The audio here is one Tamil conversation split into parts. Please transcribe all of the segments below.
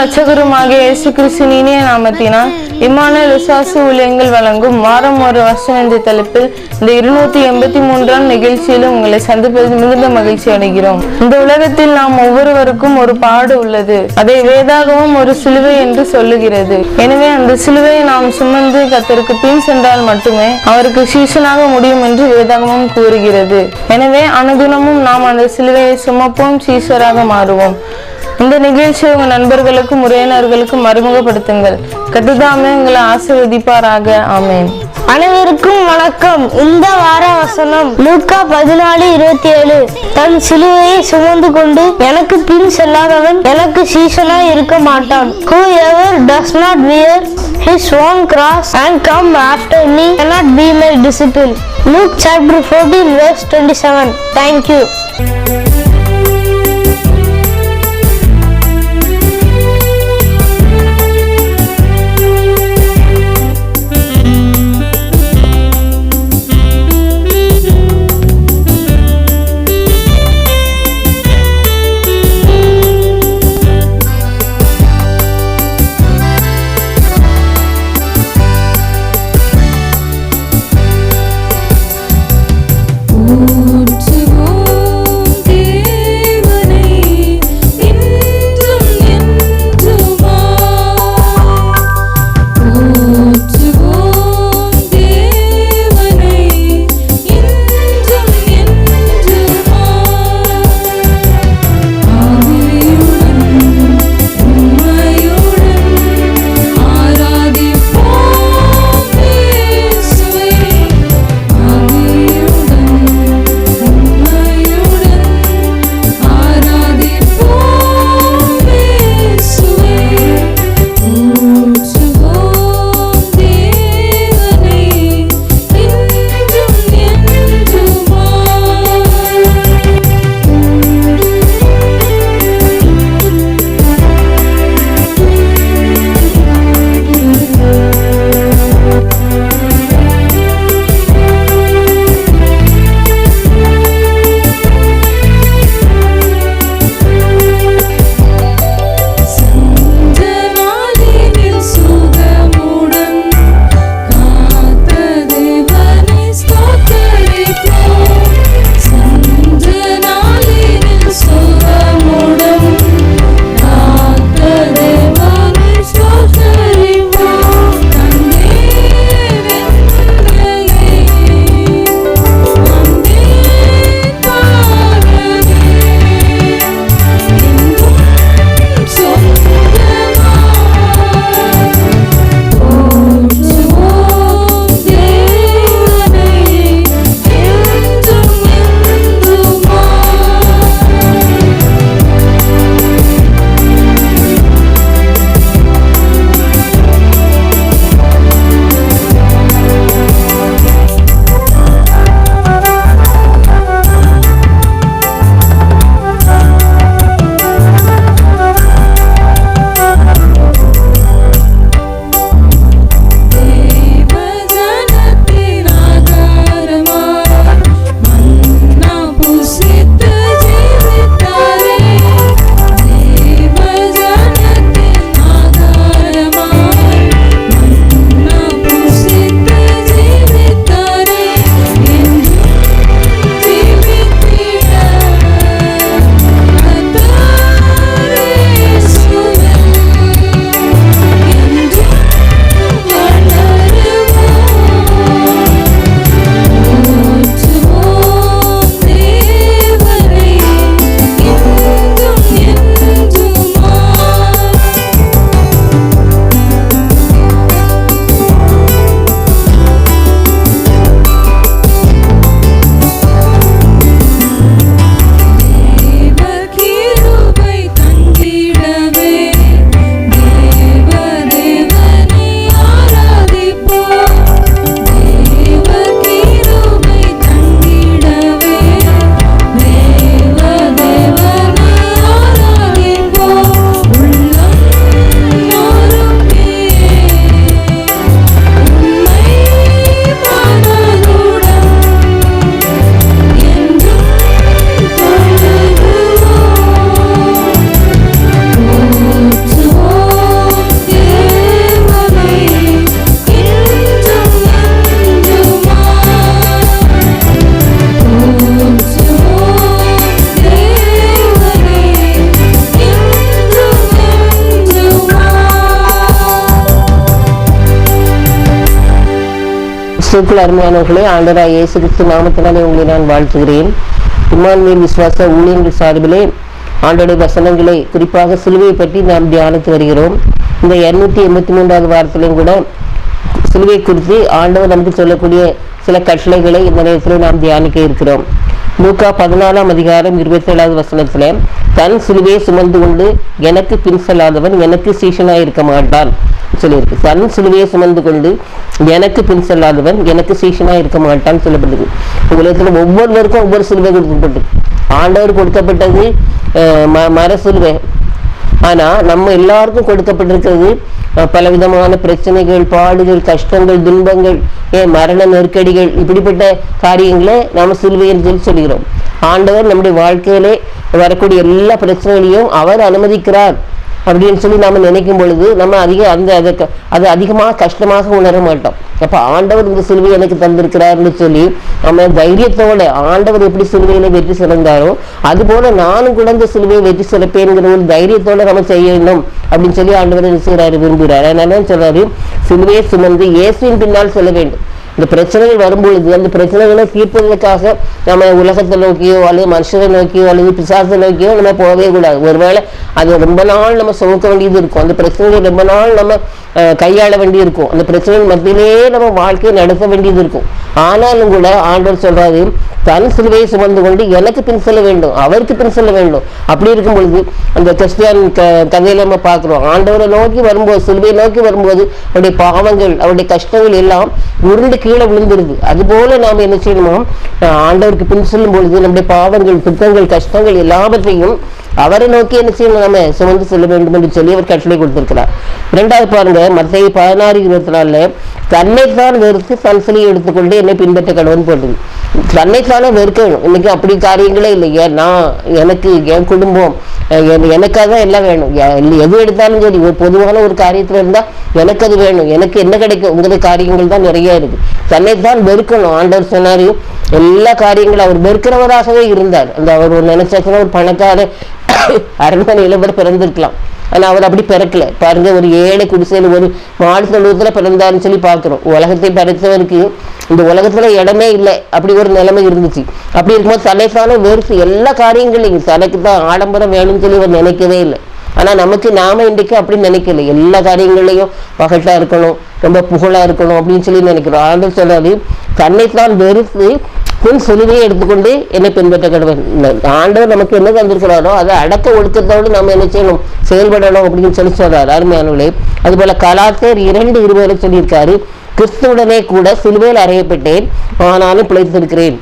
இரட்சகருமாகிய இயேசு கிறிஸ்துவின் இனிய நாமத்தினால் இம்மானுவேல் விசுவாச ஊழியங்கள் வழங்கும் வாரம் ஒரு வசனம் என்ற தலைப்பில் இந்த 283ஆம் நிகழ்ச்சியில உங்களை சந்திப்பதில் மிகுந்த மகிழ்ச்சி அடைகிறோம். இந்த உலகத்தில் நாம் ஒவ்வொருவருக்கும் ஒரு பாடு உள்ளது. அதை வேதாகமும் ஒரு சிலுவை என்று சொல்லுகிறது. எனவே அந்த சிலுவையை நாம் சுமந்து கர்த்தருக்கு பின் சென்றால் மட்டுமே அவருக்கு சீஷனாக முடியும் என்று வேதாகமும் கூறுகிறது. எனவே அனுதினமும் நாம் அந்த சிலுவையை சுமப்போம், சீஷராக மாறுவோம். இந்த நிகழ்ச்சியை உங்க நண்பர்களுக்கும் உறவினர்களுக்கும் அறிமுகப்படுத்துங்கள். கர்த்தர் உங்களை ஆசீர்வதிப்பாராக. ஆமென். அனைவருக்கும் வணக்கம். இந்த வார வசனம் லூக்கா 14:27. தன் சிலுவையை சுமந்து கொண்டு எனக்கு பின் செல்லாதவன் எனக்கு சீஷனாய் இருக்க மாட்டான். Whoever does not wear his own cross and come after me cannot be my disciple. Luke chapter 14 verse 27. Thank you. To கிறிஸ்துவுக்குள் அருமையானவர்களே, ஆண்டவராகிய இயேசு கிறிஸ்து நாமத்தினாலே உங்களை நான் வாழ்த்துகிறேன். இம்மானுவேல் விசுவாச ஊழியங்கள் சார்பிலே ஆண்டவருடைய வசனங்களை, குறிப்பாக சிலுவையை பற்றி நாம் தியானித்து வருகிறோம். இந்த 283வது வாரத்திலும் கூட சிலுவை குறித்து ஆண்டவர் நமக்கு சொல்லக்கூடிய சில கட்டளைகளை இந்த நேரத்தில் நாம் தியானிக்க இருக்கிறோம். லூக்கா 14ஆம் அதிகாரம் 27வது வசனத்துல, தன் சிலுவையை சுமந்து கொண்டு எனக்கு பின் செல்லாதவன் எனக்கு சீஷனாய் இருக்க மாட்டான் சொல்லியிருக்கு. தன் சிலுவையை சுமந்து கொண்டு எனக்கு பின் செல்லாதவன் எனக்கு சீஷனாய் இருக்க மாட்டான்னு சொல்லப்படுது. உலகத்துல ஒவ்வொருவருக்கும் ஒவ்வொரு சிலுவை கொடுக்கப்பட்டது. ஆண்டவர் கொடுக்கப்பட்டது மர சிலுவை. ஆனா நம்ம எல்லாருக்கும் கொடுக்கப்பட்டிருக்கிறது பலவிதமான பிரச்சனைகள், பாடுகள், கஷ்டங்கள், துன்பங்கள், மரண நெருக்கடிகள், இப்படிப்பட்ட காரியங்களை நாம சிலுவை என்று சொல்கிறோம். ஆண்டவர் நம்முடைய வாழ்க்கையிலே வரக்கூடிய எல்லா பிரச்சனைகளையும் அவர் அனுமதிக்கிறார் அப்படின்னு சொல்லி நாம நினைக்கும் பொழுது நம்ம அது அதிகமாக கஷ்டமாக உணர மாட்டோம். அப்ப ஆண்டவர் இந்த சிலுவை எனக்கு தந்திருக்கிறார்னு சொல்லி நம்ம தைரியத்தோட, ஆண்டவர் எப்படி சிலுவையில வெற்றி சிறந்தாரோ அது போல நானும் கூட இந்த சிலுவையை வெற்றி சிறப்பேங்கிற ஒரு தைரியத்தோட நம்ம செய்யணும் அப்படின்னு சொல்லி ஆண்டவர் விரும்புகிறார். அதனால சொல்றாரு, சிலுவையை சுமந்து இயேசுவின் பின்னால் செல்ல வேண்டும். இந்த பிரச்சனைகள் வரும்பொழுது அந்த பிரச்சனைகளை தீர்ப்பதற்காக நம்ம உலகத்தை நோக்கியோ அல்லது மனுஷரை நோக்கியோ அல்லது பிசாசை நோக்கியோ நம்ம போகவே கூடாது. ஒருவேளை அது ரொம்ப நாள் நம்ம சுமக்க வேண்டியது இருக்கும். அந்த பிரச்சனைகளை ரொம்ப நாள் நம்ம கையாள வேண்டி இருக்கும். அந்த பிரச்சனைகள் மத்தியிலேயே நம்ம வாழ்க்கையை நடத்த வேண்டியது இருக்கும். ஆனாலும் கூட ஆண்டவர் சொல்றாரு, தன் சிலுவையை சுமந்து கொண்டு எனக்கு பின் செல்ல வேண்டும், அவருக்கு பின் செல்ல வேண்டும். அப்படி இருக்கும் பொழுது அந்த கிறிஸ்டியன் கதையில நம்ம பார்க்கிறோம். ஆண்டவரை நோக்கி வரும்போது, சிலுவையை நோக்கி வரும்போது அவருடைய பாவங்கள், அவருடைய கஷ்டங்கள் எல்லாம் உருண்டு கீழே விழுந்துருது. அது போல நாம் என்ன செய்யணுமோ, ஆண்டவருக்கு பின் செல்லும் பொழுது நம்முடைய பாவங்கள், துக்கங்கள், கஷ்டங்கள் எல்லாவற்றையும் அவரை நோக்கி என்ன செய்யணும், நம்ம சுமந்து செல்ல வேண்டும் என்று சொல்லி அவர் கட்டளை கொடுத்திருக்கிறார். இரண்டாவது பாருங்க, மத்தேயு 16:24, தன்னைத்தான் வெறுத்து தன் சிலுவையை எடுத்துக்கொண்டு என்னை பின்பற்ற கடவுள்னு போட்டுது. தன்னைத்தானே வெறுக்கணும். இன்னைக்கு அப்படி காரியங்களே இல்லையா? நான், எனக்கு, என் குடும்பம், எனக்காக தான் எல்லாம் வேணும். எது எடுத்தாலும் சரி, ஒரு பொதுவான ஒரு காரியத்துல இருந்தா எனக்கு அது வேணும், எனக்கு என்ன கிடைக்கும், உங்களுடைய காரியங்கள் தான் நிறைய இருக்கு. தன்னைத்தான் வெறுக்கணும். ஆண்டவர் சொன்னாரு, எல்லா காரியங்களும் அவர் வெறுக்கிறவராகவே இருந்தார். அந்த அவர் ஒரு நினைச்சாச்சுன்னா ஒரு பணக்கார அரண்மனையில அவர் பிறந்திருக்கலாம். ஆனா அவர் அப்படி பிறக்கல. பாருங்க, ஒரு ஏழை குடிசையில் ஒரு மாடு தொழுவத்துல பிறந்தாருன்னு சொல்லி பாக்குறோம். உலகத்தை படைத்தவருக்கு இந்த உலகத்துல இடமே இல்லை, அப்படி ஒரு நிலைமை இருந்துச்சு. அப்படி இருக்கும்போது தன்னைத்தானே வெறுத்து எல்லா காரியங்களையும், தனக்கு தான் ஆடம்பரம் வேணும்னு சொல்லி அவர் நினைக்கவே இல்லை. ஆனா நாம இன்றைக்கு அப்படி நினைக்கல. எல்லா காரியங்களையும் பகட்டா இருக்கணும், ரொம்ப புகழா இருக்கணும் அப்படின்னு சொல்லி நினைக்கிறோம். ஆண்டவர் சொல்றாரு, தன்னைத்தான் வெறுத்து பின் சிலுவையை எடுத்துக்கொண்டு என்னை பின்பற்ற கடவுள். ஆண்டவர் நமக்கு என்ன தந்திருக்கிறாரோ அதை அடக்க ஒழுக்கத்தோடு நம்ம என்ன செய்யணும், செயல்படணும் அப்படின்னு சொல்லி சொல்றாரு. அருமையானவர்களே, அது போல கலாத்தியர் 2:20 சொல்லியிருக்காரு, கிறிஸ்துவுடனே கூட சிலுவையில் அறையப்பட்டேன், ஆனாலும் பிழைத்திருக்கிறேன்.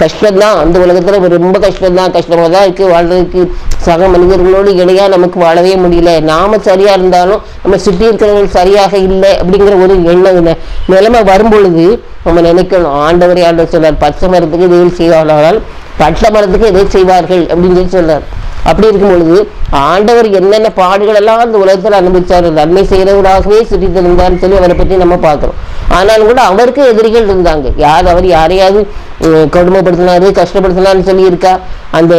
கஷ்டம்தான், அந்த உலகத்துல ரொம்ப கஷ்டம்தான், கஷ்டமா தான் இருக்கு வாழ்றதுக்கு. சக மனிதர்களோடு இணையா நமக்கு வாழவே முடியல. நாம சரியா இருந்தாலும் நம்ம சுற்றி இருக்கிறவங்க சரியாக இல்லை அப்படிங்கிற ஒரு எண்ணம் நிலைமை வரும்பொழுது நம்ம நினைக்கணும், ஆண்டவர் சொல்றார், பச்சை மரத்துக்கு எதை செய்வார்கள், பட்ட மரத்துக்கு எதை செய்வார்கள் அப்படின்னு சொல்லி சொல்றார். அப்படி இருக்கும் பொழுது ஆண்டவர் என்னென்ன பாடுகள் எல்லாம் அந்த உலகத்தில் அனுபவிச்சாரு, நன்மை செய்யறவராகவே சுற்றித்திருந்தான்னு சொல்லி அவரை பற்றி நம்ம பார்க்கிறோம். ஆனாலும் கூட அவருக்கு எதிரிகள் இருந்தாங்க. அவர் யாரையாவது கொடுமைப்படுத்தினாரு, கஷ்டப்படுத்தினான்னு சொல்லி இருக்கா? அந்த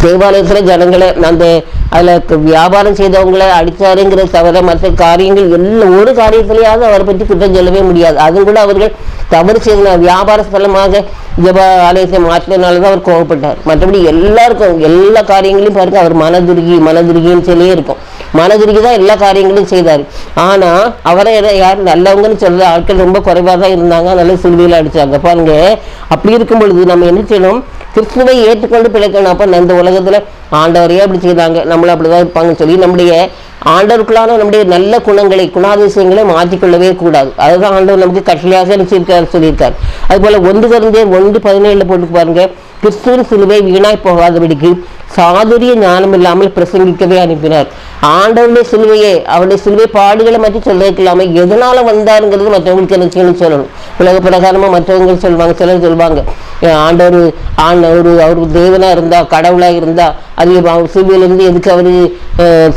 தேவாலயத்துல ஜனங்களை, அந்த அதுல வியாபாரம் செய்தவங்களை அடிச்சாருங்கிற தவிர மற்ற காரியங்கள் எல்லாம் ஒரு காரியத்திலேயாவது அவரை பற்றி குற்றம் சொல்லவே முடியாது. அதுவும் கூட அவர்கள் தவறு செய்த வியாபார ஸ்தலமாக ஜெப ஆலயத்தை மாற்றினால்தான் அவர் கோவப்பட்டார். மற்றபடி எல்லாருக்கும் எல்லா காரியங்களையும் பாருங்க, அவர் மனதுருகின்னு சொல்லியே இருக்கும். மனதுருகி தான் எல்லா காரியங்களையும் செய்தார். ஆனா அவரை யார் நல்லவங்கன்னு சொல்ற ஆட்கள் ரொம்ப குறைவா தான் இருந்தாங்க. நல்ல சிலுவையில் அடிச்சாங்க. பாருங்க, அப்படி இருக்கும் பொழுது நம்ம என்ன செய்யணும், கிறிஸ்துவை ஏற்றுக்கொண்டு பிழைக்கணும். அப்ப இந்த உலகத்துல ஆண்டவரையே அப்படி செய்தாங்க, நம்மள அப்படிதான் இருப்பாங்கன்னு சொல்லி நம்முடைய ஆண்டவருக்குள்ளான நம்முடைய நல்ல குணங்களை, குணாதிசயங்களை மாற்றிக்கொள்ளவே கூடாது. அதுதான் ஆண்டவர் நமக்கு கட்டளையாக நினைச்சிருக்காரு, சொல்லியிருக்காரு. அது போல 1 கொரிந்தியர் 1:17 போட்டு பாருங்க, கிறிஸ்துவின் சிலுவை வீணாய் போகாதபடிக்கு சாதுரிய ஞானம் இல்லாமல் பிரசங்கிக்கவே அனுப்பினார். ஆண்டவருடைய சிலுவையை, அவருடைய சிலுவை பாடுகளை பற்றி சொல்லிருக்கலாமே, எதனால வந்தாருங்கிறது மற்றவங்களுக்கு என்ன சொல்லணும். உலக பிரகாரமா மற்றவங்க சொல்லுவாங்க, சிலர் சொல்லுவாங்க, ஆண்டவர் அவரு தேவனா இருந்தா, கடவுளா இருந்தா, அது சிலுவையிலிருந்து எதுக்கு அவரு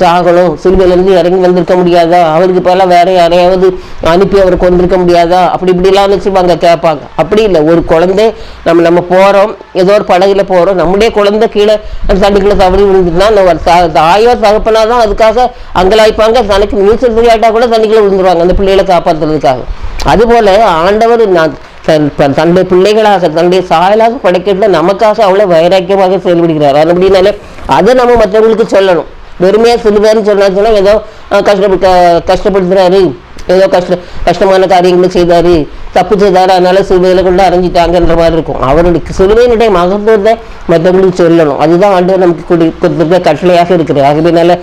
சாகணும், சிலுவையிலிருந்து இறங்கி வந்திருக்க முடியாதா, அவருக்கு பல வேற யாரையாவது அனுப்பி அவர் கொண்டிருக்க முடியாதா, அப்படி இப்படிலாம் நினைச்சுவாங்க, கேட்பாங்க. அப்படி இல்லை. ஒரு குழந்தை நம்ம போறோம், ஏதோ ஒரு படகுல போறோம், நம்முடைய குழந்தை கீழே தண்ணிக்குள்ள தவறி விழுந்துட்டுனா தாயோ தகப்பனாதான் அதுக்காக அங்கலாய்ப்பாங்க. தனக்கு நீச்சல் தெரியாட்டா கூட தண்ணிக்குள்ள விழுந்துருவாங்க அந்த பிள்ளைகளை காப்பாற்றுறதுக்காக. அதுபோல ஆண்டவர் தன்னுடைய பிள்ளைகளாக தன்னுடைய சாயலாக படைக்கிறதுல நமக்காக அவ்வளவு வைராக்கியமாக செயல்படுகிறார். அப்படின்னாலே அதை நம்ம மற்றவங்களுக்கு சொல்லணும். வெறுமையா சிலுவைன்னு சொன்னா ஏதோ கஷ்டப்படுத்துறாரு, ஏதோ கஷ்டமான காரியங்களை செய்தாரு, தப்பு செய்தாரு, அதனால சிலுவையில கொண்டு அரைஞ்சிட்டாங்கன்ற மாதிரி இருக்கும். அவருடைய சிலுவையினுடைய மகத்துவத்தை மற்றவங்களுக்கு சொல்லணும். அதுதான் ஆண்டவர் நமக்கு கொடுத்திருக்க கட்டளையாக இருக்கிறது. ஆகவேனால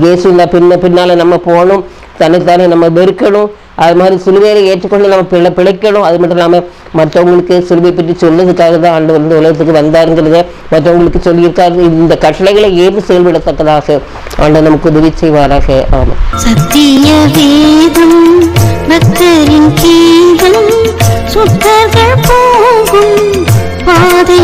இயேசு பின்னால நம்ம போகணும், தன்னைத்தானே நம்ம வெறுக்கணும், அது மாதிரி சிலுவையை ஏற்றுக்கொண்டு நம்ம பிழைக்கணும். அது மட்டும் இல்லாமல் மற்றவங்களுக்கு சிலுவை பற்றி சொல்றதுக்காக தான் ஆண்டவர் வந்து உலகத்துக்கு வந்தாருங்கிறத மற்றவங்களுக்கு சொல்லியிருக்காரு. இந்த கட்டளைகளை ஏற்று செயல்படத்தக்கதாக ஆண்டவர் நமக்கு உதவி செய்வாராக. ஆமாம். சத்திய வேதம் பக்தரின் கீதம் சுத்தர்கள் போகும் பாதை